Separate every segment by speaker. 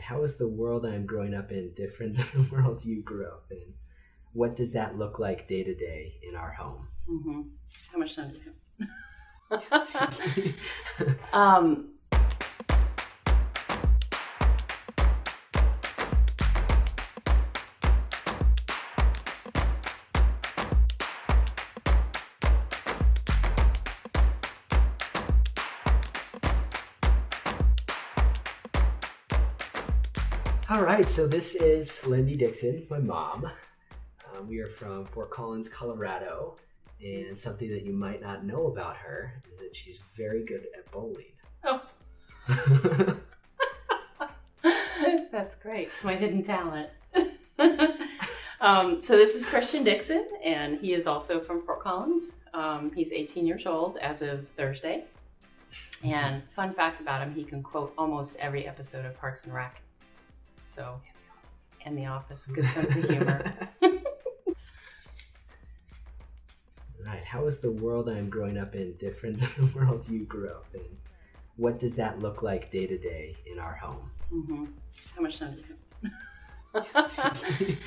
Speaker 1: how is the world I'm growing up in different than the world you grew up in? What does that look like day to day in our home?
Speaker 2: Mm-hmm. How much time do you have?
Speaker 1: Seriously. All right, so this is Lindy Dixon, my mom. We are from Fort Collins, Colorado, and something that you might not know about her is that she's very good at bowling.
Speaker 2: Oh. That's great. It's my hidden talent. So this is Christian Dixon, and he is also from Fort Collins. He's 18 years old as of Thursday. And fun fact about him, he can quote almost every episode of Parks and Rec. So, and The Office, good sense of humor.
Speaker 1: Right, how is the world I'm growing up in different than the world you grew up in? What does that look like day to day in our home?
Speaker 2: Mm-hmm. How much time do you have?
Speaker 1: Seriously.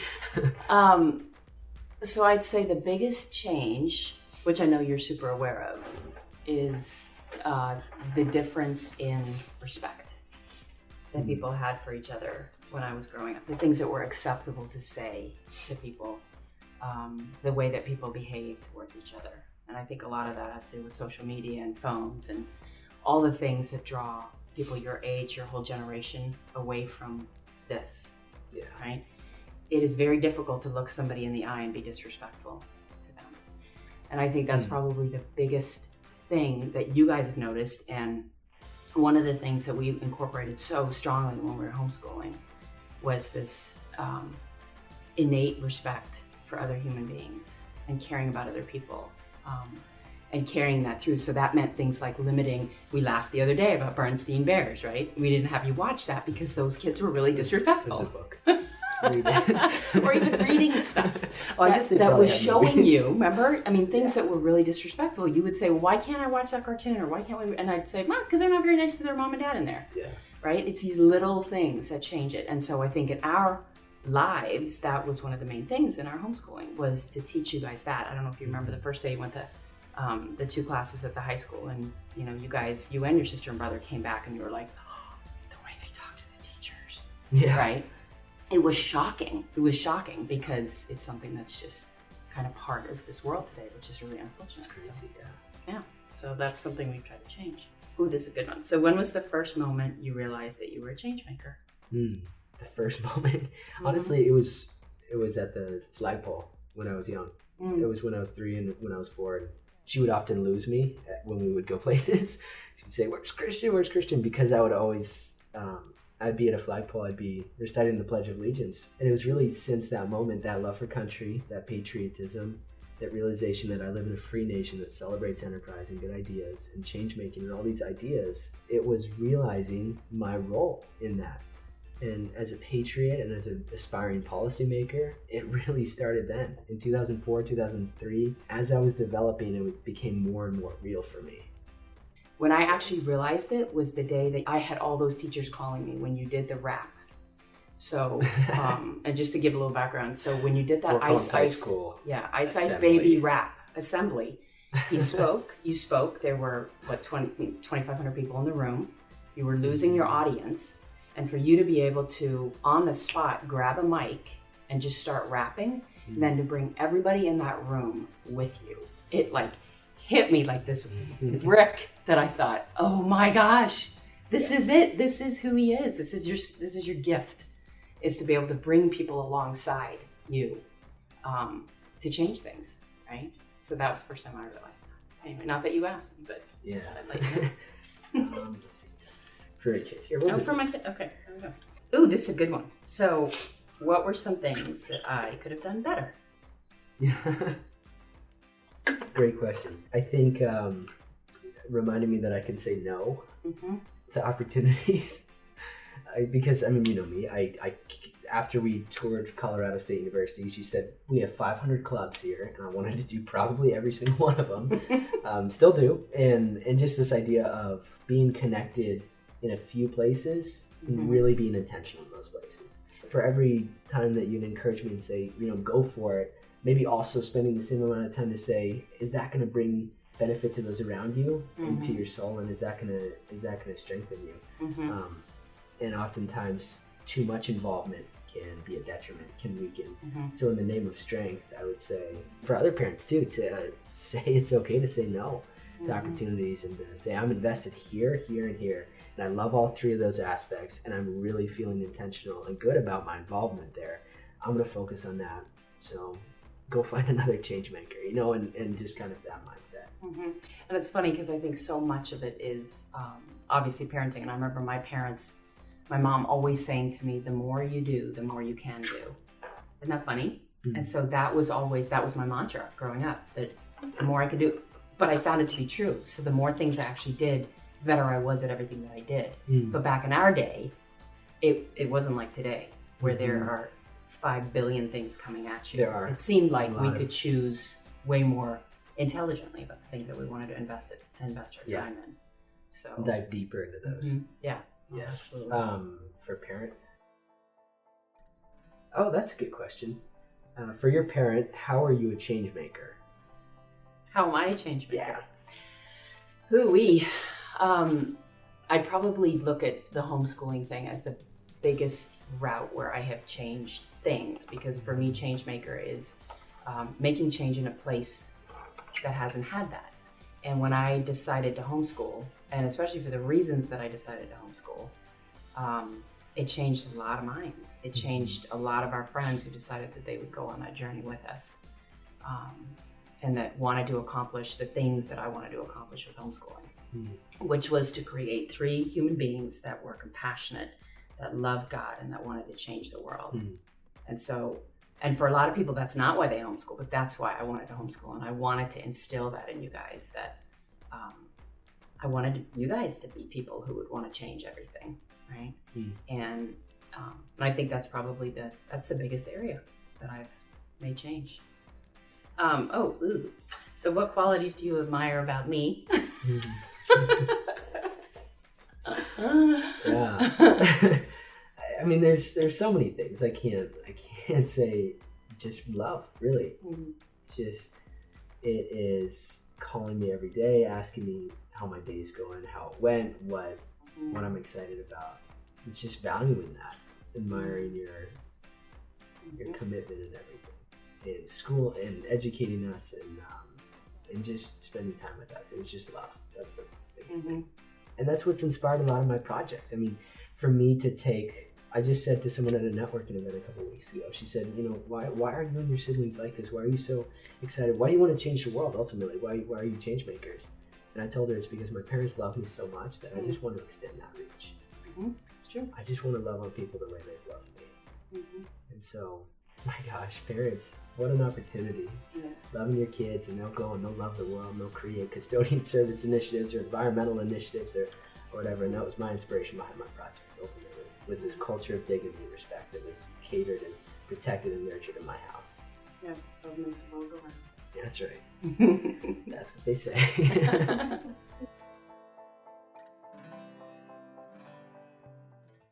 Speaker 2: So I'd say the biggest change, which I know you're super aware of, is the difference in respect that people had for each other when I was growing up. The things that were acceptable to say to people, the way that people behave towards each other. And I think a lot of that has to do with social media and phones and all the things that draw people your age, your whole generation away from this, right? It is very difficult to look somebody in the eye and be disrespectful to them. And I think that's probably the biggest thing that you guys have noticed. And one of the things that we incorporated so strongly when we were homeschooling was this innate respect for other human beings and caring about other people and carrying that through. So that meant things like limiting. We laughed the other day about Bernstein Bears, right? We didn't have you watch that because those kids were really disrespectful.
Speaker 1: There's a book.
Speaker 2: Or even reading stuff
Speaker 1: Oh,
Speaker 2: that was showing you, remember? I mean, things that were really disrespectful. You would say, well, why can't I watch that cartoon? Or why can't we? And I'd say, well, because they're not very nice to their mom and dad in there.
Speaker 1: Yeah.
Speaker 2: Right? It's these little things that change it. And so I think in our lives, that was one of the main things in our homeschooling, was to teach you guys that. I don't know if you remember the first day you went to the 2 classes at the high school, and you and your sister and brother came back and you were like, oh, the way they talk to the teachers.
Speaker 1: Yeah.
Speaker 2: Right? It was shocking. It was shocking because it's something that's just kind of part of this world today, which is really unfortunate.
Speaker 1: It's crazy,
Speaker 2: so, yeah. So that's something we've tried to change. Ooh, this is a good one. So when was the first moment you realized that you were a changemaker?
Speaker 1: The first moment, honestly, it was at the flagpole when I was young. It was when I was 3 and when I was 4. And she would often lose me when we would go places. She'd say, "Where's Christian? Where's Christian?" Because I would always, I'd be at a flagpole. I'd be reciting the Pledge of Allegiance. And it was really since that moment, that love for country, that patriotism, that realization that I live in a free nation that celebrates enterprise and good ideas and change making and all these ideas. It was realizing my role in that. And as a patriot and as an aspiring policymaker, it really started then. In 2004, 2003, as I was developing, it became more and more real for me.
Speaker 2: When I actually realized it was the day that I had all those teachers calling me when you did the rap. So, and just to give a little background, so when you did that Ice Ice Baby rap assembly, you spoke, there were, 2,500 people in the room. You were losing your audience. And for you to be able to, on the spot, grab a mic and just start rapping, and then to bring everybody in that room with you, it like hit me like this brick that I thought, oh my gosh, this is it. This is who he is. This is your gift, is to be able to bring people alongside you to change things, right? So that was the first time I realized that. Anyway, not that you asked me, but
Speaker 1: yeah.
Speaker 2: I'd let you know.
Speaker 1: Let's see. For a kid. Here,
Speaker 2: for my kid. Okay, here we go. Ooh, this is a good one. So, what were some things that I could have done better?
Speaker 1: Yeah. Great question. I think reminded me that I can say no to opportunities. Because, I mean, you know me. I after we toured Colorado State University, she said, we have 500 clubs here, and I wanted to do probably every single one of them. Still do. And just this idea of being connected in a few places and really being intentional in those places. For every time that you'd encourage me and say, go for it, maybe also spending the same amount of time to say, is that going to bring benefit to those around you and to your soul, and is that going to strengthen you? And oftentimes too much involvement can be a detriment, can weaken. So in the name of strength, I would say for other parents too, to say it's okay to say no to opportunities, and to say I'm invested here, here, and here, and I love all three of those aspects, and I'm really feeling intentional and good about my involvement there. I'm going to focus on that. So go find another change maker, and just kind of that mindset.
Speaker 2: And it's funny because I think so much of it is obviously parenting. And I remember my mom always saying to me, the more you do, the more you can do. Isn't that funny? And so that was my mantra growing up, that the more I could do, but I found it to be true. So the more things I actually did, the better I was at everything that I did. But back in our day, it wasn't like today, where there are 5 billion things coming at you.
Speaker 1: There are.
Speaker 2: It seemed like we could choose way more intelligently about the things that we wanted to invest our time in. So
Speaker 1: dive deeper into those.
Speaker 2: Yeah,
Speaker 1: absolutely. For parent, that's a good question. For your parent, how are you a change maker?
Speaker 2: How am I a change maker?
Speaker 1: Yeah.
Speaker 2: Ooh-wee. I'd probably look at the homeschooling thing as the biggest route where I have changed things, because for me, change maker is making change in a place that hasn't had that. And when I decided to homeschool, and especially for the reasons that I decided to homeschool, it changed a lot of minds. It changed a lot of our friends who decided that they would go on that journey with us, and that wanted to accomplish the things that I wanted to accomplish with homeschooling, which was to create 3 human beings that were compassionate, that loved God, and that wanted to change the world. And for a lot of people, that's not why they homeschool, but that's why I wanted to homeschool. And I wanted to instill that in you guys, that I wanted you guys to be people who would want to change everything, right? And I think that's probably that's the biggest area that I've made change. So what qualities do you admire about me?
Speaker 1: Yeah. I mean, there's so many things. I can't say just love, really. Just, it is calling me every day, asking me how my day's going, how it went, what I'm excited about. It's just valuing that, admiring your commitment and everything in school, and educating us, and just spending time with us. It was just love. That's the biggest thing. And that's what's inspired a lot of my project. I mean, for me to I just said to someone at a networking event a couple of weeks ago, she said, why are you and your siblings like this? Why are you so excited? Why do you want to change the world ultimately? Why are you change makers? And I told her it's because my parents love me so much that I just want to extend that reach.
Speaker 2: It's true.
Speaker 1: I just want to love on people the way they've loved me. And so, my gosh, parents, what an opportunity. Loving your kids, and they'll go and they'll love the world, and they'll create custodian service initiatives or environmental initiatives or whatever. And that was my inspiration behind my project, ultimately, was this culture of dignity and respect that was catered and protected and nurtured in my house.
Speaker 2: Yeah, love makes the world go round.
Speaker 1: Yeah, that's right. That's what they say.